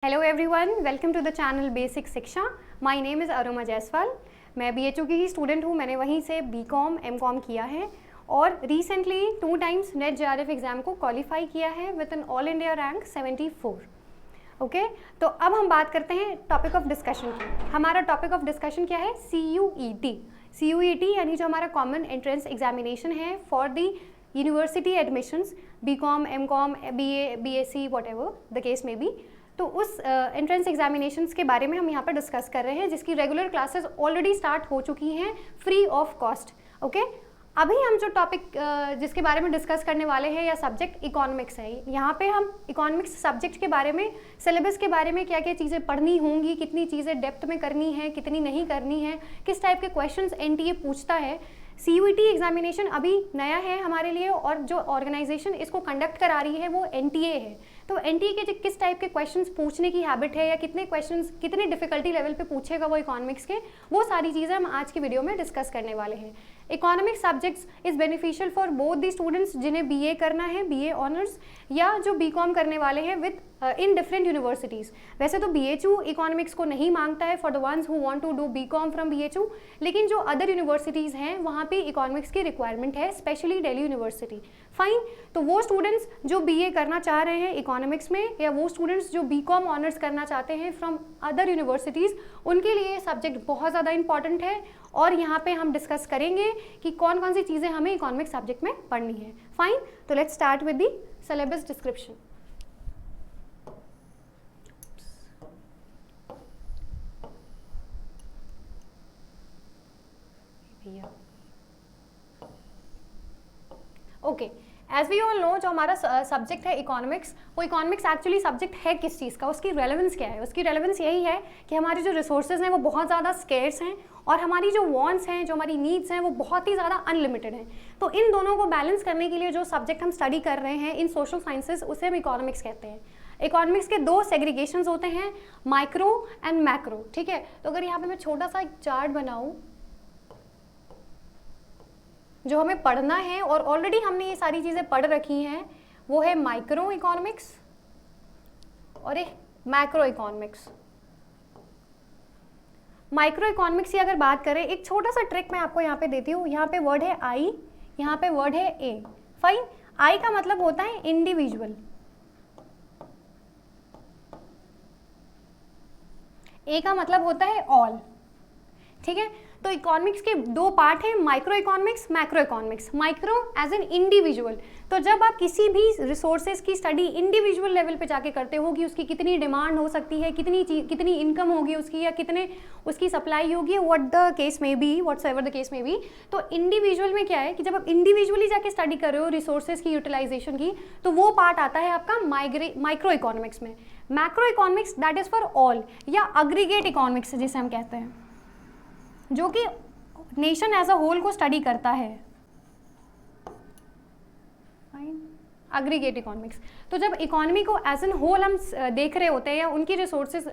Hello everyone, welcome to the channel basic Shiksha. My name is Aruma Jaiswal. मैं BHU की ही student हूँ। मैंने वहीं से BCom MCom किया है और recently 2 times NET JRF exam को क्वालिफाई किया है with an all India rank 74। Okay, तो अब हम बात करते हैं टॉपिक ऑफ डिस्कशन की। हमारा टॉपिक ऑफ डिस्कशन क्या है? CUET। CUET यानी जो हमारा कॉमन एंट्रेंस एग्जामिनेशन है for the university admissions, BCom MCom BA BSc what ever the case में बी। तो उस एंट्रेंस एग्जामिनेशंस के बारे में हम यहाँ पर डिस्कस कर रहे हैं, जिसकी रेगुलर क्लासेस ऑलरेडी स्टार्ट हो चुकी हैं फ्री ऑफ कॉस्ट। ओके, अभी हम जो टॉपिक जिसके बारे में डिस्कस करने वाले हैं या सब्जेक्ट इकोनॉमिक्स है। यहाँ पे हम इकोनॉमिक्स सब्जेक्ट के बारे में, सिलेबस के बारे में, क्या क्या चीज़ें पढ़नी होंगी, कितनी चीज़ें डेप्थ में करनी है, कितनी नहीं करनी है, किस टाइप के क्वेश्चंस NTA पूछता है। CUET एग्जामिनेशन अभी नया है हमारे लिए और जो ऑर्गेनाइजेशन इसको कंडक्ट करा रही है वो NTA है। तो NTA के किस टाइप के क्वेश्चंस पूछने की हैबिट है या कितने क्वेश्चंस कितने डिफिकल्टी लेवल पे पूछेगा वो इकोनॉमिक्स के, वो सारी चीज़ें हम आज की वीडियो में डिस्कस करने वाले हैं। Economics subjects is beneficial for both the students जिन्हें BA करना है, BA ऑनर्स, या जो BCom करने वाले हैं विद इन डिफरेंट यूनिवर्सिटीज़। वैसे तो BHU इकोनॉमिक्स को नहीं मांगता है for the ones who want to do BCom from BHU, लेकिन जो अदर यूनिवर्सिटीज़ हैं वहाँ पे इकोनॉमिक्स की रिक्वायरमेंट है, स्पेशली दिल्ली यूनिवर्सिटी। फाइन, तो वो स्टूडेंट्स जो BA करना चाह रहे हैं इकोनॉमिक्स में, या वो स्टूडेंट्स जो BCom ऑनर्स करना चाहते हैं फ्रॉम अदर यूनिवर्सिटीज़, उनके लिए ये सब्जेक्ट बहुत ज़्यादा इंपॉर्टेंट है। और यहाँ पे हम डिस्कस करेंगे कि कौन कौन सी चीज़ें हमें इकोनॉमिक्स सब्जेक्ट में पढ़नी है। फाइन, तो let's start with the syllabus description. Okay, as we all know, जो हमारा सब्जेक्ट है इकोनॉमिक्स, वो इकोनॉमिक्स एक्चुअली सब्जेक्ट है किस चीज़ का, उसकी रेलेवेंस क्या है? उसकी रेलेवेंस यही है कि हमारे जो रिसोर्सेज हैं वो बहुत ज़्यादा स्केर्स हैं और हमारी जो वांट्स हैं, जो हमारी नीड्स हैं, वो बहुत ही ज़्यादा अनलिमिटेड हैं। तो इन दोनों को बैलेंस करने के लिए जो सब्जेक्ट हम स्टडी कर रहे हैं इन सोशल साइंसेज, उसे हम इकोनॉमिक्स कहते हैं। इकोनॉमिक्स के 2 सेग्रीगेशंस होते हैं, माइक्रो एंड मैक्रो। ठीक है, तो अगर यहाँ पे मैं छोटा सा एक चार्ट बनाऊँ जो हमें पढ़ना है, और ऑलरेडी हमने ये सारी चीज़ें पढ़ रखी हैं, वो है माइक्रो इकोनॉमिक्स और एक मैक्रो इकोनॉमिक्स। माइक्रो इकोनॉमिक्स की अगर बात करें, एक छोटा सा ट्रिक मैं आपको यहाँ पे देती हूँ। यहाँ पे वर्ड है I, यहाँ पे वर्ड है A। फाइन, I का मतलब होता है इंडिविजुअल, A का मतलब होता है ऑल। ठीक है, तो इकोनॉमिक्स के 2 पार्ट हैं, micro economics, macro economics. Micro as an individual, तो जब आप किसी भी रिसोर्सेज की स्टडी इंडिविजुअल लेवल पे जाके करते हो कि उसकी कितनी डिमांड हो सकती है, कितनी इनकम होगी उसकी, या कितने उसकी सप्लाई होगी, व्हाट द केस में बी, व्हाट्सएवर द केस में बी। तो इंडिविजुअल में क्या है कि जब आप इंडिविजुअली जाके स्टडी कर रहे हो रिसोर्सेज की यूटिलाइजेशन की, तो वो पार्ट आता है आपका माइक्रो इकोनॉमिक्स में। Macro economics that is for all, या अग्रीगेट इकोनॉमिक्स जिसे हम कहते हैं, जो कि नेशन एज अ होल को स्टडी करता है। अग्रीगेट इकोनॉमिक्स, तो जब इकोनॉमी को एज एन होल हम देख रहे होते हैं, या उनकी रिसोर्सेज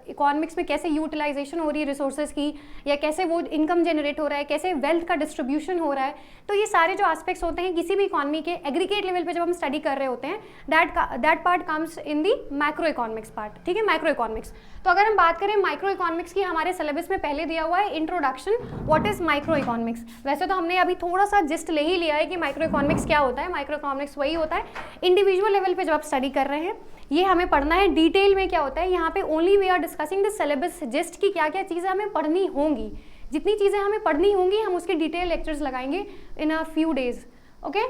इकोनॉमिक्स में कैसे यूटिलाइजेशन हो रही है रिसोर्सेज की, या कैसे वो इनकम जनरेट हो रहा है, कैसे वेल्थ का डिस्ट्रीब्यूशन हो रहा है, तो ये सारे जो एस्पेक्ट्स होते हैं किसी भी इकोनॉमी के एग्रीगेट लेवल पे जब हम स्टडी कर रहे होते हैं, that part comes in the macro economics part. ठीक है, मैक्रो इकोनॉमिक्स। तो अगर हम बात करें माइक्रो इकोनॉमिक्स की, हमारे सिलेबस में पहले दिया हुआ है introduction what is micro economics. वैसे तो हमने अभी थोड़ा सा जिस्ट ले ही लिया है कि माइक्रो इकोनॉमिक्स क्या होता है। माइक्रो इकोनॉमिक्स वही होता है इंडिविजुअल लेवल पे जब आप स्टडी कर रहे हैं, ये हमें पढ़ना है। डिटेल में क्या होता है, यहाँ पे only we are discussing the syllabus gist की क्या क्या चीज़ें हमें पढ़नी होंगी। जितनी चीज़ें हमें पढ़नी होंगी हम उसके डिटेल लेक्चर्स लगाएंगे in a few days. Okay,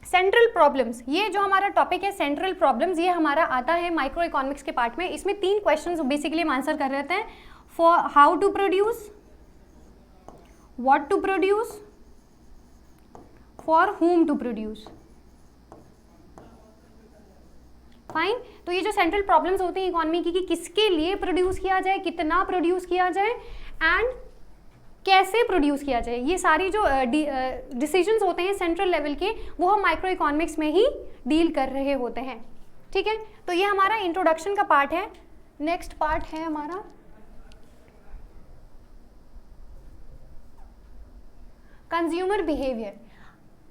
central problems, ये जो हमारा टॉपिक है सेंट्रल प्रॉब्लम्स, ये हमारा आता है माइक्रो इकोनॉमिक्स के पार्ट में। इसमें 3 क्वेश्चंस बेसिकली हम आंसर कर रहे हैं। For how to produce, what to produce, for whom to produce. Fine, तो ये जो सेंट्रल प्रॉब्लम्स होती हैं इकोनॉमी की कि किसके लिए प्रोड्यूस किया जाए, कितना प्रोड्यूस किया जाए, एंड कैसे प्रोड्यूस किया जाए, ये सारी जो डिसीजंस होते हैं सेंट्रल लेवल के, वो हम माइक्रो इकोनॉमिक्स में ही डील कर रहे होते हैं। ठीक है, तो ये हमारा इंट्रोडक्शन का पार्ट है। नेक्स्ट पार्ट है हमारा consumer behaviour.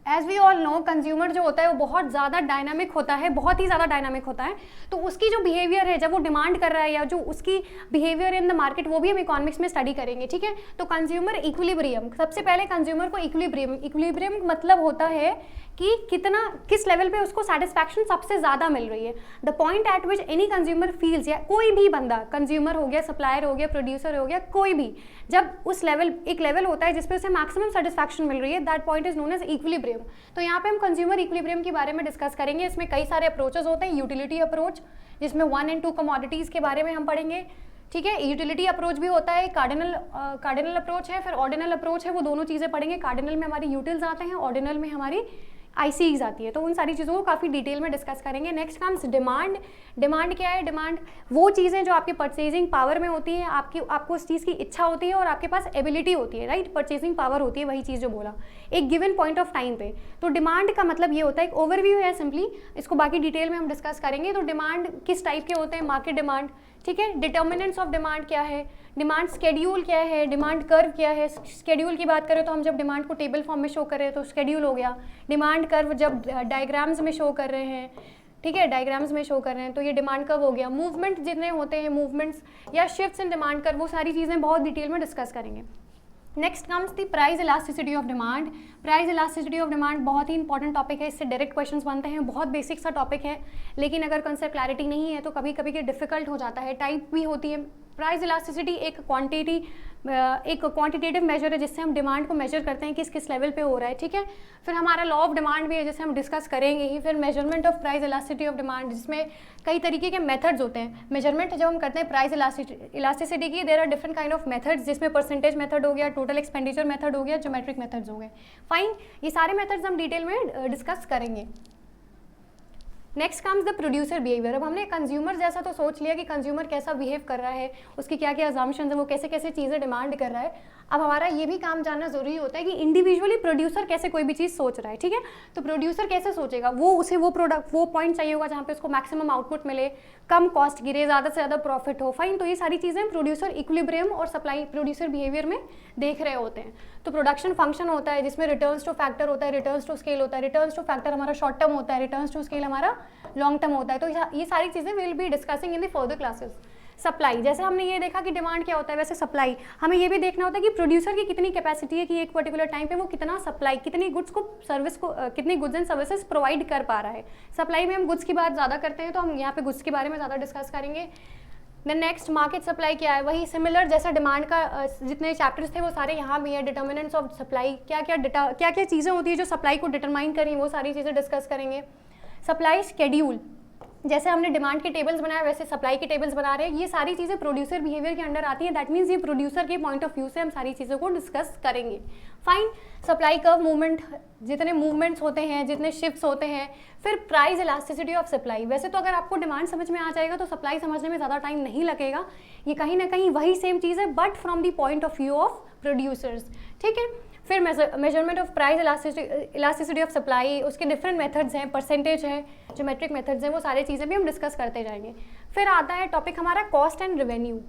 As we all know consumer जो होता है वो बहुत ज़्यादा डायनामिक होता है, बहुत ही ज़्यादा डायनामिक होता है। तो उसकी जो बिहेवियर है जब वो डिमांड कर रहा है या जो उसकी बिहेवियर इन द मार्केट, वो भी हम इकोनॉमिक्स में स्टडी करेंगे, ठीक है। तो कंज्यूमर इक्विलिब्रियम, सबसे पहले कंज्यूमर को इक्विलिब्रियम मतलब होता है कि कितना, किस लेवल पे उसको सेटिस्फैक्शन सबसे ज़्यादा मिल रही है। The point eight which any consumer feels, या कोई भी बंदा, कंज्यूमर हो गया, सप्लायर हो गया, प्रोड्यूसर हो गया, कोई भी, जब उस लेवल, एक लेवल होता है जिसपे उसे मैक्सिमम सेटिस्फैक्शन मिल रही है, that point is known as equilibrium. तो यहाँ पे हम कंज्यूमर इक्विलिब्रियम के बारे में डिस्कस करेंगे। इसमें कई सारे अप्रोचेस होते हैं। यूटिलिटी अप्रोच, जिसमें 1 and 2 कमोडिटीज़ के बारे में हम पढ़ेंगे, ठीक है। यूटिलिटी अप्रोच भी होता है, कार्डिनल अप्रोच है, फिर ऑर्डिनल अप्रोच है, वो दोनों चीज़ें पढ़ेंगे। कार्डिनल में हमारी यूटिल्स आते हैं, ऑर्डिनल में हमारी ICs आती है। तो उन सारी चीज़ों को काफ़ी डिटेल में डिस्कस करेंगे। Next comes demand. डिमांड क्या है? डिमांड वो चीज़ें जो आपकी परचेजिंग पावर में होती है, आपको उस चीज़ की इच्छा होती है और आपके पास एबिलिटी होती है, राइट। परचेजिंग पावर होती है, वही चीज़ जो बोला, एक गिवन पॉइंट ऑफ टाइम पे। तो डिमांड का मतलब ये होता है, एक ओवरव्यू है सिंपली, इसको बाकी डिटेल में हम डिस्कस करेंगे। तो डिमांड किस टाइप के होते हैं? मार्केट डिमांड, ठीक है। डिटर्मिनेंट्स ऑफ डिमांड क्या है? डिमांड स्केड्यूल क्या है? डिमांड कर्व क्या है? स्केड्यूल की बात करें तो हम जब डिमांड को टेबल फॉर्म में शो कर रहे हैं तो स्केड्यूल हो गया। डिमांड कर्व जब डायग्राम्स में शो कर रहे हैं, ठीक है, डायग्राम्स में शो कर रहे हैं तो ये डिमांड कर्व हो गया। मूवमेंट जितने होते हैं, मूवमेंट्स या शिफ्ट्स इन डिमांड कर्व, वो सारी चीज़ें बहुत डिटेल में डिस्कस करेंगे। Next comes the price elasticity of demand. Price elasticity of demand बहुत ही इंपॉर्टेंट टॉपिक है, इससे डायरेक्ट क्वेश्चंस बनते हैं, बहुत बेसिक सा टॉपिक है, लेकिन अगर कंसेप्ट क्लैरिटी नहीं है तो कभी कभी के डिफिकल्ट हो जाता है। टाइप भी होती है। प्राइस इलास्टिसिटी एक क्वांटिटेटिव मेजर है जिससे हम डिमांड को मेजर करते हैं किस किस लेवल पे हो रहा है, ठीक है। फिर हमारा लॉ ऑफ डिमांड भी है जिसे हम डिस्कस करेंगे ही। फिर measurement of price elasticity of demand, जिसमें कई तरीके के मेथड्स होते हैं। मेजरमेंट जब हम करते हैं प्राइस इलास्टिसिटी की, there are different kind of methods, जिसमें परसेंटेज मेथड हो गया, टोटल एक्सपेंडिचर मेथड हो गया, ज्योमेट्रिक मेथड्स हो गए। फाइन, ये सारे मेथड्स हम डिटेल में डिस्कस करेंगे। Next comes the producer behaviour. अब हमने कंज्यूमर जैसा तो सोच लिया कि कंज्यूमर कैसा बिहेव कर रहा है, उसकी क्या क्या अजम्पशंस है, वो कैसे कैसे चीज़ें डिमांड कर रहा है। अब हमारा ये भी काम जानना ज़रूरी होता है कि इंडिविजुअली प्रोड्यूसर कैसे कोई भी चीज़ सोच रहा है, ठीक है। तो प्रोड्यूसर कैसे सोचेगा, उसे वो प्रोडक्ट, वो पॉइंट चाहिए होगा जहाँ पे उसको मैक्सिमम आउटपुट मिले, कम कॉस्ट गिरे, ज़्यादा से ज़्यादा प्रॉफिट हो। फाइन, तो ये सारी चीज़ें प्रोड्यूसर इक्विलिब्रियम और सप्लाई प्रोड्यूसर बिहेवियर में देख रहे होते हैं। तो प्रोडक्शन फंक्शन होता है जिसमें रिटर्न्स टू फैक्टर होता है, रिटर्न्स टू स्केल होता है। रिटर्न्स टू फैक्टर हमारा शॉर्ट टर्म होता है, रिटर्न्स टू स्केल हमारा लॉन्ग टर्म होता है। तो ये सारी चीज़ें will be discussing in the further classes. Supply, जैसे हमने ये देखा कि डिमांड क्या होता है, वैसे सप्लाई हमें ये भी देखना होता है कि प्रोड्यूसर की कितनी कैपेसिटी है कि एक पर्टिकुलर टाइम पे वो कितना सप्लाई, कितनी गुड्स को सर्विस को कितनी गुड्स एंड सर्विसेज प्रोवाइड कर पा रहा है। सप्लाई में हम गुड्स की बात ज़्यादा करते हैं तो हम यहाँ पे गुड्स के बारे में ज़्यादा डिस्कस करेंगे। देन नेक्स्ट मार्केट सप्लाई क्या है, वही सिमिलर जैसा डिमांड का जितने चैप्टर्स थे वो सारे यहाँ भी है। डिटर्मिनेंट्स ऑफ सप्लाई, क्या क्या चीज़ें होती है जो सप्लाई को डिटरमाइन करें, वो सारी चीज़ें डिस्कस करेंगे। सप्लाई शेड्यूल, जैसे हमने डिमांड के टेबल्स बनाए वैसे सप्लाई के टेबल्स बना रहे हैं। ये सारी चीज़ें प्रोड्यूसर बिहेवियर के अंडर आती हैं। दैट मीन्स ये प्रोड्यूसर के पॉइंट ऑफ व्यू से हम सारी चीज़ों को डिस्कस करेंगे। फाइन, सप्लाई कर्व मूवमेंट, जितने मूवमेंट्स होते हैं, जितने शिफ्ट्स होते हैं। फिर प्राइस इलास्टिसिटी ऑफ सप्लाई। वैसे तो अगर आपको डिमांड समझ में आ जाएगा तो सप्लाई समझने में ज़्यादा टाइम नहीं लगेगा। ये कहीं ना कहीं वही सेम चीज़ है but from the point of view of producers, ठीक है। फिर measurement of price elasticity of supply, उसके डिफरेंट मेथड्स हैं, परसेंटेज है, ज्योमेट्रिक मेथड्स हैं, वो सारी चीज़ें भी हम डिस्कस करते जाएंगे। फिर आता है टॉपिक हमारा cost and revenue.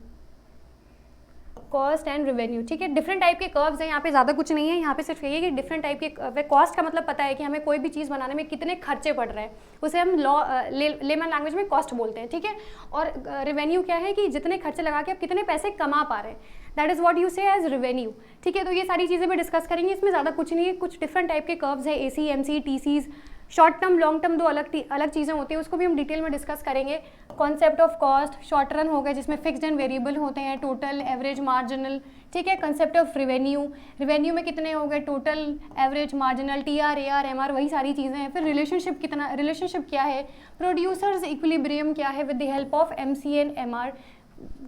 Cost and revenue, ठीक है। डिफरेंट टाइप के कर्व्स हैं, यहाँ पे ज़्यादा कुछ नहीं है, यहाँ पे सिर्फ ये कि डिफरेंट टाइप के कॉस्ट का मतलब पता है कि हमें कोई भी चीज़ बनाने में कितने खर्चे पड़ रहे हैं, उसे हम लेमन लैंग्वेज में कॉस्ट बोलते हैं, ठीक है। और रेवेन्यू क्या है कि जितने खर्चे लगा के आप कितने पैसे कमा पा रहे हैं, दैट इज़ व्हाट यू से एज रेवेन्यू, ठीक है। तो ये सारी चीज़ें भी डिस्कस करेंगे, इसमें ज़्यादा कुछ नहीं है। कुछ डिफरेंट टाइप के कर्व्स है, AC, MC, TCs, short term long term, दो अलग चीज़ें होती हैं, उसको भी हम डिटेल में डिस्कस करेंगे। Concept of cost, short run हो गए जिसमें फिक्स्ड एंड वेरिएबल होते हैं, टोटल, एवरेज, मार्जिनल, ठीक है। कंसेप्ट ऑफ रेवेन्यू, रेवेन्यू में कितने हो गए, total, average, marginal, TR, AR, MR, वही सारी चीज़ें हैं। फिर रिलेशनशिप क्या है, प्रोड्यूसर्स इक्विलिब्रियम क्या है with the help of MC and MR।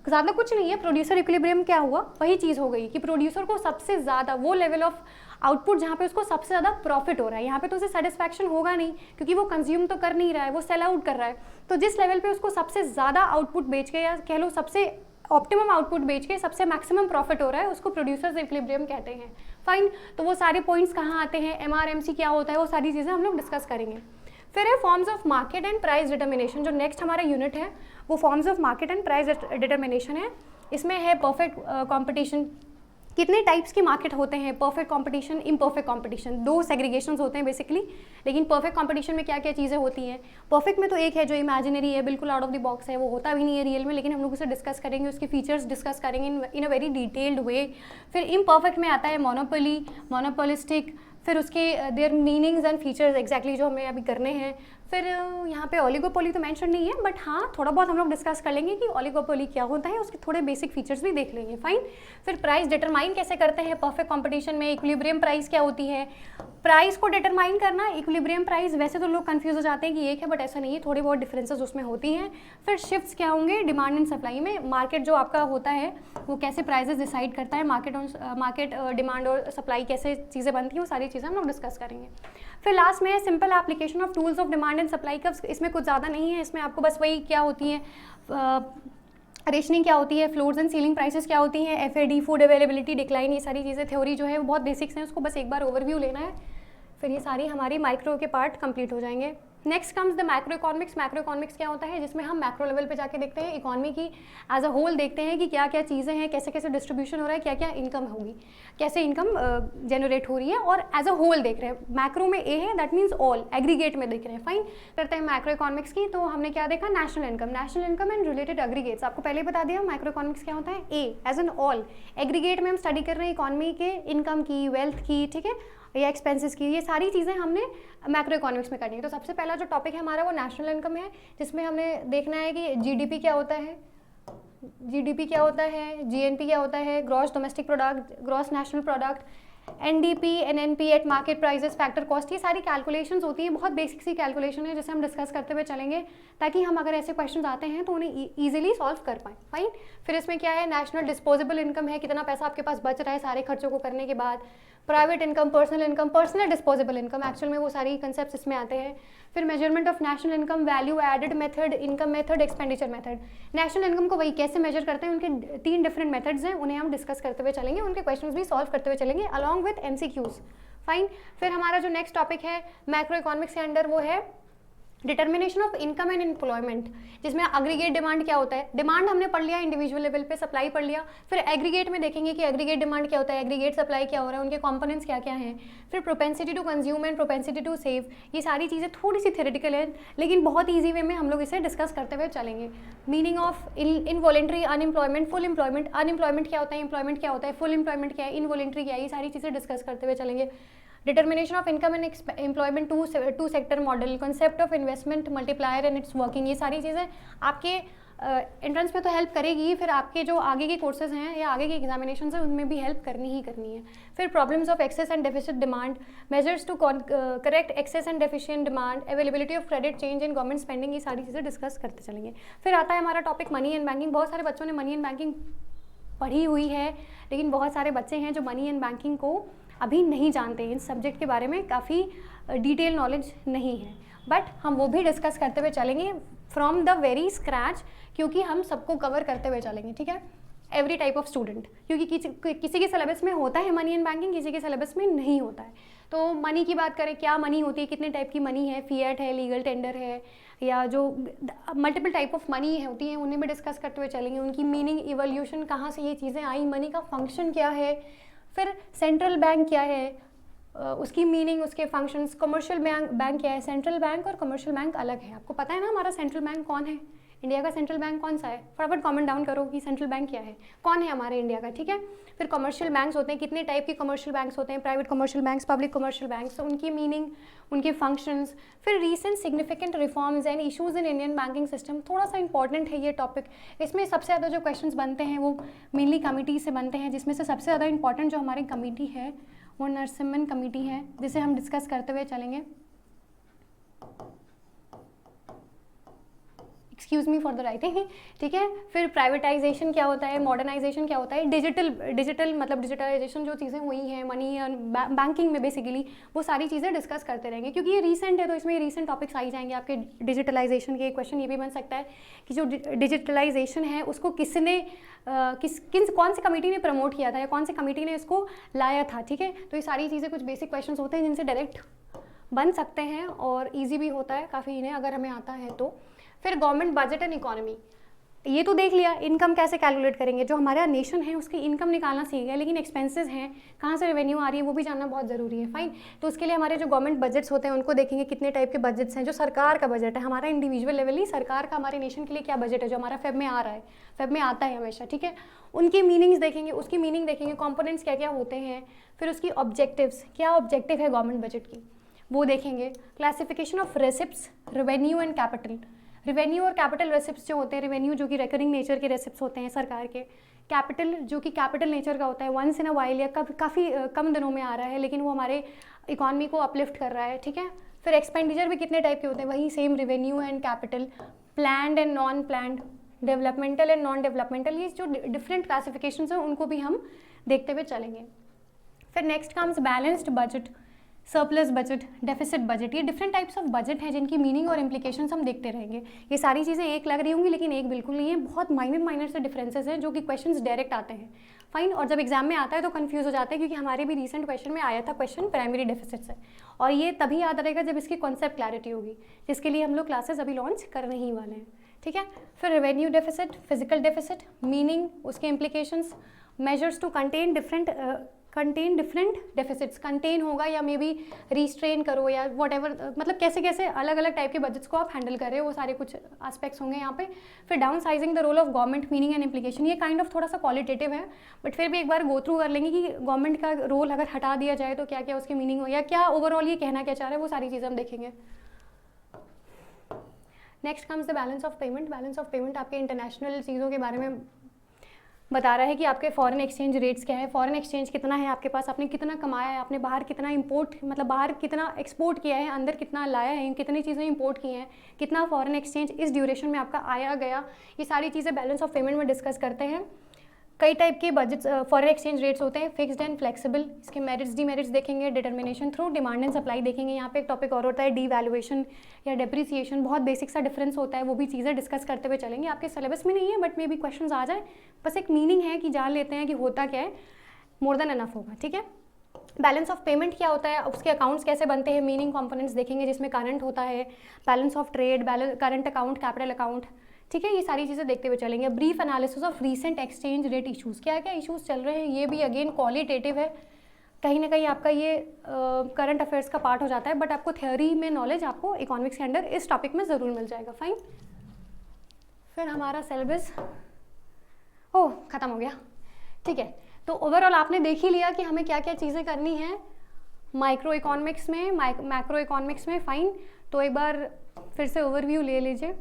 ज़्यादा कुछ नहीं है। प्रोड्यूसर इक्विलिब्रियम क्या हुआ, वही चीज़ हो गई कि प्रोड्यूसर को सबसे ज़्यादा वो लेवल ऑफ आउटपुट जहाँ पे उसको सबसे ज़्यादा प्रॉफिट हो रहा है, यहाँ पे तो उसे सेटिस्फैक्शन होगा नहीं क्योंकि वो कंज्यूम तो कर नहीं रहा है, वो सेल आउट कर रहा है। तो जिस लेवल पे उसको सबसे ज़्यादा आउटपुट बेच के या कह लो सबसे ऑप्टिमम आउटपुट बेच के सबसे मैक्सिमम प्रॉफिट हो रहा है, उसको प्रोड्यूसर्स इक्विलिब्रियम कहते हैं। फाइन, तो वो सारे पॉइंट्स कहाँ आते हैं, MR MC क्या होता है, वो सारी चीज़ें हम लोग डिस्कस करेंगे। फिर है forms of market and price determination. जो नेक्स्ट हमारा यूनिट है वो forms of market and price determination है। इसमें है परफेक्ट कंपटीशन, कितने टाइप्स के मार्केट होते हैं, परफेक्ट कंपटीशन, इम्परफेक्ट कंपटीशन, दो सेग्रीगेशंस होते हैं बेसिकली। लेकिन परफेक्ट कंपटीशन में क्या क्या चीज़ें होती हैं? परफेक्ट में तो एक है जो इमेजिनरी है, बिल्कुल आउट ऑफ द बॉक्स है, वो होता भी नहीं है रियल में, लेकिन हम लोग उसे डिस्कस करेंगे, उसके फीचर्स डिस्कस करेंगे इन अ वेरी डिटेल्ड वे। फिर इम्परफेक्ट में आता है मोनोपोली, मोनोपोलिस्टिक, फिर उसके there meanings and features exactly जो हमें अभी करने हैं। फिर यहाँ पे ओलिगोपोली तो मेंशन नहीं है, बट हाँ थोड़ा बहुत हम लोग डिस्कस कर लेंगे कि ओलिगोपोली क्या होता है, उसके थोड़े बेसिक फीचर्स भी देख लेंगे, फाइन। फिर प्राइस डिटरमाइन कैसे करते हैं परफेक्ट कंपटीशन में, इक्विलिब्रियम प्राइस क्या होती है, प्राइस को डिटरमाइन करना, इक्विलिब्रियम प्राइस, वैसे तो लोग कंफ्यूज हो जाते हैं कि एक है, बट ऐसा नहीं है, थोड़ी बहुत डिफरेंसेस उसमें होती हैं। फिर शिफ्ट्स क्या होंगे डिमांड एंड सप्लाई में, मार्केट जो आपका होता है वो कैसे प्राइजेस डिसाइड करता है, मार्केट डिमांड और सप्लाई कैसे चीज़ें बनती हैं, वो सारी चीज़ें हम लोग डिस्कस करेंगे। फिर लास्ट में simple application of tools of demand and supply का, इसमें कुछ ज़्यादा नहीं है, इसमें आपको बस वही क्या होती है, रेशनिंग क्या होती है, फ्लोर्स एंड सीलिंग प्राइसेस क्या होती हैं, एफएडी, फूड अवेलेबिलिटी डिक्लाइन, ये सारी चीज़ें थ्योरी जो है वो बहुत बेसिक्स हैं, उसको बस एक बार ओवरव्यू लेना है, फिर ये सारी हमारी माइक्रो के पार्ट कंप्लीट हो जाएंगे। Next comes the macro economics. Macro economics क्या होता है, जिसमें हम मैक्रो लेवल पे जाके देखते हैं, इकोनॉमी की एज अ होल देखते हैं कि क्या क्या चीज़ें हैं, कैसे कैसे डिस्ट्रीब्यूशन हो रहा है, क्या क्या इनकम होगी, कैसे इनकम जनरेट हो रही है, और एज अ होल देख रहे हैं। मैक्रो में ए है, दैट मीन्स ऑल, एग्रीगेट में देख रहे हैं, फाइन। करते हैं मैक्रो इकोनॉमिक्स की, तो हमने क्या देखा, national income and related aggregates. आपको पहले बता दिया मैक्रो इकोनॉमिक्स क्या होता है, ए एज एन ऑल, एग्रीगेट में हम स्टडी कर रहे हैं इकोनॉमी के इनकम की, वेल्थ की, ठीक है, या एक्सपेंसेस की, ये सारी चीज़ें हमने मैक्रो इकोनॉमिक्स में करनी है। तो सबसे पहला जो टॉपिक है हमारा वो नेशनल इनकम है, जिसमें हमने देखना है कि जीडीपी क्या होता है, जीडीपी क्या होता है, जीएनपी क्या होता है, gross domestic product, gross national product, NDP, NNP eight market prices, factor cost, ये सारी कैलकुलेशंस होती हैं, बहुत बेसिक सी कैलकुलेशन है जिसे हम डिस्कस करते हुए चलेंगे, ताकि हम अगर ऐसे क्वेश्चन आते हैं तो उन्हें ईजिली सॉल्व कर पाएँ, फाइन। फिर इसमें क्या है, नेशनल डिस्पोजेबल इनकम है, कितना पैसा आपके पास बच रहा है सारे खर्चों को करने के बाद, private income, personal disposable income, actual में वो सारी कंसेप्ट इसमें आते हैं। फिर measurement of national income, value added method, income method, expenditure method. National income को वही कैसे मेजर करते हैं, उनके 3 डिफरेंट मेथड्स हैं, उन्हें हम डिस्कस करते हुए चलेंगे, उनके क्वेश्चंस भी सॉल्व करते हुए चलेंगे अलॉन्ग विथ एमसीक्यूज, फाइन। फिर हमारा जो नेक्स्ट टॉपिक है मैक्रो इकोनॉमिक्स के अंडर वो है determination of income and employment, जिसमें एग्रीगेट डिमांड क्या होता है, डिमांड हमने पढ़ लिया इंडिविजुअल लेवल पे, सप्लाई पढ़ लिया। फिर एग्रीगेट में देखेंगे कि एग्रीगेट डिमांड क्या होता है, एग्रीगेट सप्लाई क्या हो रहा है, उनके कंपोनेंट्स क्या क्या हैं। फिर propensity to consume and propensity to save, ये सारी चीज़ें थोड़ी सी थ्योरेटिकल है, लेकिन बहुत ईजी वे में हम लोग इसे डिस्कस करते हुए चलेंगे। Meaning of involuntary unemployment, full employment, unemployment क्या होता है, एम्प्लॉयमेंट क्या होता है, फुल एम्प्लॉयमेंट क्या है, इनवॉलेंट्री क्या है, ये सारी चीज़ें डिस्कस करते हुए चलेंगे। Determination of income and employment, two sector model, concept of investment multiplier and its working, ये सारी चीज़ें आपके एंट्रेंस में तो हेल्प करेगी, फिर आपके जो आगे के कोर्सेज हैं या आगे के एग्जामिनेशन हैं उनमें भी हेल्प करनी ही करनी है। फिर problems of excess and deficit demand, measures to correct excess and deficient demand, availability of credit, change in government spending, ये सारी चीज़ें डिस्कस करते चलेंगे। फिर आता है हमारा टॉपिक मनी एंड बैंकिंग। बहुत सारे बच्चों ने मनी एंड बैंकिंग पढ़ी हुई है, लेकिन बहुत सारे बच्चे हैं जो मनी एंड बैंकिंग को अभी नहीं जानते हैं, इस सब्जेक्ट के बारे में काफ़ी डिटेल नॉलेज नहीं है, बट हम वो भी डिस्कस करते हुए चलेंगे फ्रॉम द वेरी स्क्रैच, क्योंकि हम सबको कवर करते हुए चलेंगे, ठीक है, एवरी टाइप ऑफ स्टूडेंट, क्योंकि किसी के सिलेबस में होता है मनी एंड बैंकिंग, किसी के सिलेबस में नहीं होता है। तो मनी की बात करें, क्या मनी होती है, कितने टाइप की मनी है, फिएट है, लीगल टेंडर है, या जो मल्टीपल टाइप ऑफ मनी होती हैं उन्हें भी डिस्कस करते हुए चलेंगे, उनकी मीनिंग, इवोल्यूशन, कहाँ से ये चीज़ें आई, मनी का फंक्शन क्या है, फिर सेंट्रल बैंक क्या है, उसकी मीनिंग, उसके फंक्शंस, कमर्शियल बैंक क्या है, सेंट्रल बैंक और कमर्शियल बैंक अलग है। आपको पता है ना हमारा सेंट्रल बैंक कौन है, इंडिया का सेंट्रल बैंक कौन सा है, फटाफट कमेंट डाउन करो कि सेंट्रल बैंक क्या है, कौन है हमारे इंडिया का, ठीक है। फिर कमर्शियल बैंक्स होते हैं, कितने टाइप के कमर्शियल बैंक्स होते हैं, private commercial banks, public commercial banks, उनकी मीनिंग, उनके फंक्शंस। फिर recent significant reforms and issues in Indian banking system, थोड़ा सा इंपॉर्टेंट है ये टॉपिक। इसमें सबसे ज़्यादा जो क्वेश्चंस बनते हैं वो मेनली कमिटी से बनते हैं, जिसमें से सबसे ज़्यादा इंपॉर्टेंट जो हमारी कमिटी है वो नरसिम्हन कमेटी है, जिसे हम डिस्कस करते हुए चलेंगे। Excuse me for the writing, ठीक है। फिर प्राइवेटाइजेशन क्या होता है, मॉडर्नाइजेशन क्या होता है, डिजिटल मतलब डिजिटलाइजेशन जो चीज़ें हुई हैं मनी बैंकिंग में बेसिकली, वो सारी चीज़ें डिस्कस करते रहेंगे, क्योंकि ये रीसेंट है तो इसमें रीसेंट टॉपिक्स आ ही जाएंगे आपके डिजिटलाइजेशन के। क्वेश्चन ये भी बन सकता है कि जो डिजिटलाइजेशन है उसको किसने कौन सी कमेटी ने प्रमोट किया था या कौन सी कमेटी ने इसको लाया था, ठीक है। तो ये सारी चीज़ें कुछ बेसिक क्वेश्चन होते हैं जिनसे डायरेक्ट बन सकते हैं और ईजी भी होता है काफ़ी इन्हें अगर हमें आता है तो। फिर गवर्नमेंट बजट एंड इकोनॉमी, ये तो देख लिया इनकम कैसे कैलकुलेट करेंगे, जो हमारा नेशन है उसकी इनकम निकालना सीख गए, लेकिन एक्सपेंसेस हैं, कहाँ से रेवेन्यू आ रही है वो भी जानना बहुत ज़रूरी है। फाइन, तो उसके लिए हमारे जो गवर्नमेंट बजट्स होते हैं उनको देखेंगे, कितने टाइप के बजट्स हैं, जो सरकार का बजट है, हमारा इंडिविजुअल लेवल ही सरकार का हमारे नेशन के लिए क्या बजट है, जो हमारा फेब में आ रहा है, फेब में आता है हमेशा, ठीक है, उनकी मीनिंग्स देखेंगे, उसकी मीनिंग देखेंगे, कॉम्पोनेंट्स क्या क्या होते हैं, फिर उसकी ऑब्जेक्टिव्स, क्या ऑब्जेक्टिव है गवर्नमेंट बजट की वो देखेंगे। Classification of रेसिप्ट्स, revenue and capital, revenue और कैपिटल रेसिप्ट्स जो होते हैं, रेवेन्यू जो कि रिकरिंग नेचर के रेसिप्ट्स होते हैं सरकार के, कैपिटल जो कि कैपिटल नेचर का होता है, वंस इन अ वाइल या काफ़ी कम दिनों में आ रहा है लेकिन वो हमारे इकॉनमी को अपलिफ्ट कर रहा है, ठीक है। फिर एक्सपेंडिचर भी कितने टाइप के होते हैं, वही same revenue and capital, planned and non planned, developmental and non developmental, ये जो डिफरेंट क्लासिफिकेशन हैं उनको भी हम देखते हुए चलेंगे। फिर next comes balanced budget, surplus budget, deficit budget, ये डिफरेंट टाइप्स ऑफ बजट हैं जिनकी मीनिंग और इम्प्लीकेशंस हम देखते रहेंगे। ये सारी चीज़ें एक लग रही होंगी लेकिन एक बिल्कुल नहीं है, बहुत माइनर से डिफरेंसेस हैं जो कि क्वेश्चंस डायरेक्ट आते हैं। फाइन, और जब एग्जाम में आता है तो कंफ्यूज हो जाते हैं, क्योंकि हमारे भी रिसेंट क्वेश्चन में आया था क्वेश्चन प्राइमरी डेफिसिट से, और ये तभी याद रहेगा जब इसकी कॉन्सेप्ट क्लैरिटी होगी, जिसके लिए हम लोग क्लासेस अभी लॉन्च करने ही वाले हैं, ठीक है। फिर revenue deficit, physical deficit, meaning, उसके implications, measures to contain different deficits, contain होगा या मे बी रिस्ट्रेन करो या वॉट एवर, मतलब कैसे कैसे अलग अलग टाइप के बजट्स को आप हैंडल कर रहे हो, वो सारे कुछ एस्पेक्ट्स होंगे यहाँ पे। फिर down sizing the role of government, meaning and implication, ये काइंड ऑफ थोड़ा सा क्वालिटेटिव है बट फिर भी एक बार गो थ्रू कर लेंगे कि गवर्नमेंट का रोल अगर हटा दिया जाए तो क्या क्या उसकी मीनिंग हो, या क्या ओवरऑल ये कहना क्या चाह रहा है, वो सारी चीज़ें हम देखेंगे। Next comes the balance of payment, balance of payment आपके इंटरनेशनल चीज़ों के बारे में बता रहा है कि आपके फॉरेन एक्सचेंज रेट्स क्या है, फॉरेन एक्सचेंज कितना है आपके पास, आपने कितना कमाया है, आपने बाहर कितना इंपोर्ट, मतलब बाहर कितना एक्सपोर्ट किया है, अंदर कितना लाया है, कितनी चीज़ें इंपोर्ट की हैं, कितना फॉरेन एक्सचेंज इस ड्यूरेशन में आपका आया गया, ये सारी चीज़ें बैलेंस ऑफ पेमेंट में डिस्कस करते हैं। कई टाइप के बजट फॉरेन एक्सचेंज रेट्स होते हैं, फिक्स्ड एंड फ्लेक्सिबल, इसके मेरिट्स डीमेरिट्स देखेंगे, determination through demand and supply देखेंगे। यहाँ पे एक टॉपिक और होता है डीवैल्यूएशन या डेप्रिसिएशन, बहुत बेसिक सा डिफरेंस होता है, वो भी चीज़ें डिस्कस करते हुए चलेंगे। आपके सिलेबस में नहीं है बट मे बी क्वेश्चन आ जाए, बस एक मीनिंग है कि जान लेते हैं कि होता क्या है, मोर देन इनफ होगा, ठीक है। बैलेंस ऑफ पेमेंट क्या होता है, उसके अकाउंट्स कैसे बनते हैं, मीनिंग कंपोनेंट्स देखेंगे जिसमें करंट होता है, balance of trade, current account, capital account, ठीक है, ये सारी चीज़ें देखते हुए चलेंगे। Brief analysis of recent exchange rate issues, क्या क्या इशूज़ चल रहे हैं, ये भी अगेन क्वालिटेटिव है, कहीं ना कहीं आपका ये करंट अफेयर्स का पार्ट हो जाता है बट आपको थ्योरी में नॉलेज आपको इकोनॉमिक्स के अंदर इस टॉपिक में ज़रूर मिल जाएगा। फाइन, फिर हमारा सिलेबस ख़त्म हो गया, ठीक है। तो ओवरऑल आपने देख ही लिया कि हमें क्या क्या चीज़ें करनी है माइक्रो इकोनॉमिक्स में, मैक्रो इकोनॉमिक्स में। फाइन, तो एक बार फिर से ओवरव्यू ले लीजिए।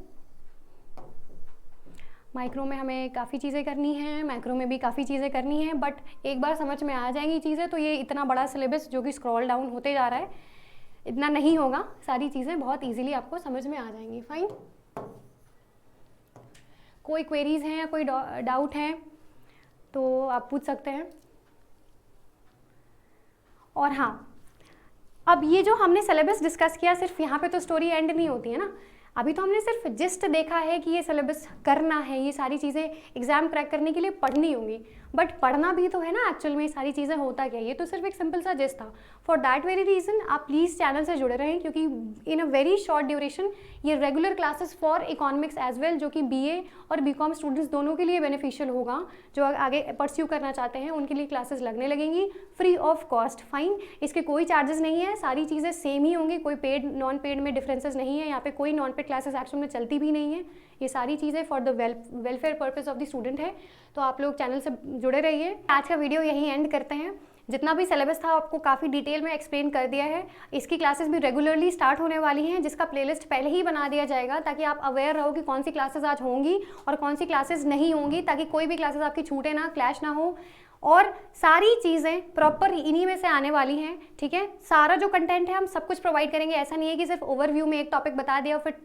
माइक्रो में हमें काफ़ी चीज़ें करनी हैं, मैक्रो में भी काफ़ी चीज़ें करनी हैं, बट एक बार समझ में आ जाएंगी चीज़ें तो ये इतना बड़ा सिलेबस जो कि स्क्रॉल डाउन होते जा रहा है इतना नहीं होगा, सारी चीज़ें बहुत इजीली आपको समझ में आ जाएंगी। फाइन, कोई क्वेरीज हैं या कोई डाउट है तो आप पूछ सकते हैं। और हाँ, अब ये जो हमने सिलेबस डिस्कस किया, सिर्फ यहाँ पे तो स्टोरी एंड नहीं होती है ना, अभी तो हमने सिर्फ जिस्ट देखा है कि ये सिलेबस करना है, ये सारी चीज़ें एग्जाम क्रैक करने के लिए पढ़नी होंगी, बट पढ़ना भी तो है ना एक्चुअल में, ये सारी चीज़ें होता क्या, ये तो सिर्फ एक सिंपल सा जिस्ट था। फॉर दैट वेरी रीज़न आप प्लीज़ चैनल से जुड़े रहें, क्योंकि in a very short duration ये regular classes for economics as well, जो कि बीए और बीकॉम स्टूडेंट्स दोनों के लिए बेनिफिशियल होगा, जो आगे परस्यू करना चाहते हैं उनके लिए क्लासेस लगने लगेंगी फ्री ऑफ कॉस्ट। फाइन, इसके कोई चार्जेस नहीं है, सारी चीज़ें सेम ही होंगी, कोई पेड नॉन पेड में डिफरेंसेस नहीं है, यहाँ पे कोई नॉन पेड क्लासेस एक्चुअल में चलती भी नहीं है, ये सारी चीज़ें for the welfare purpose of the student है। तो आप लोग चैनल से जुड़े रहिए। आज का वीडियो यहीं एंड करते हैं। जितना भी सिलेबस था आपको काफ़ी डिटेल में एक्सप्लेन कर दिया है। इसकी क्लासेस भी रेगुलरली स्टार्ट होने वाली हैं, जिसका प्लेलिस्ट पहले ही बना दिया जाएगा ताकि आप अवेयर रहो कि कौन सी क्लासेस आज होंगी और कौन सी क्लासेस नहीं होंगी, ताकि कोई भी क्लासेस आपकी छूटे ना, क्लैश ना हो। और सारी चीज़ें प्रॉपर इन्हीं में से आने वाली हैं, ठीक है। सारा जो कंटेंट है हम सब कुछ प्रोवाइड करेंगे, ऐसा नहीं है कि सिर्फ ओवरव्यू में एक टॉपिक बता दिया और फिर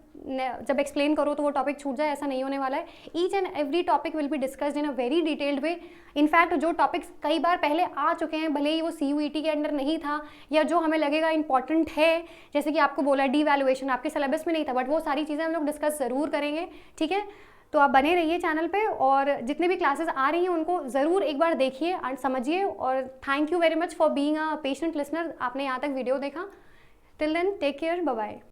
जब एक्सप्लेन करो तो वो टॉपिक छूट जाए, ऐसा नहीं होने वाला है। Each and every topic will be discussed in a very detailed way. In fact जो टॉपिक्स कई बार पहले आ चुके हैं, भले ही वो CUET के अंडर नहीं था या जो हमें लगेगा इंपॉर्टेंट है, जैसे कि आपको बोला डीवैल्यूएशन आपके सिलेबस में नहीं था, बट वो सारी चीज़ें हम लोग डिस्कस ज़रूर करेंगे, ठीक है। तो आप बने रहिए चैनल पे और जितने भी क्लासेस आ रही हैं उनको ज़रूर एक बार देखिए और समझिए। और thank you very much for being a patient listener. आपने यहाँ तक वीडियो देखा। Till then take care, bye bye.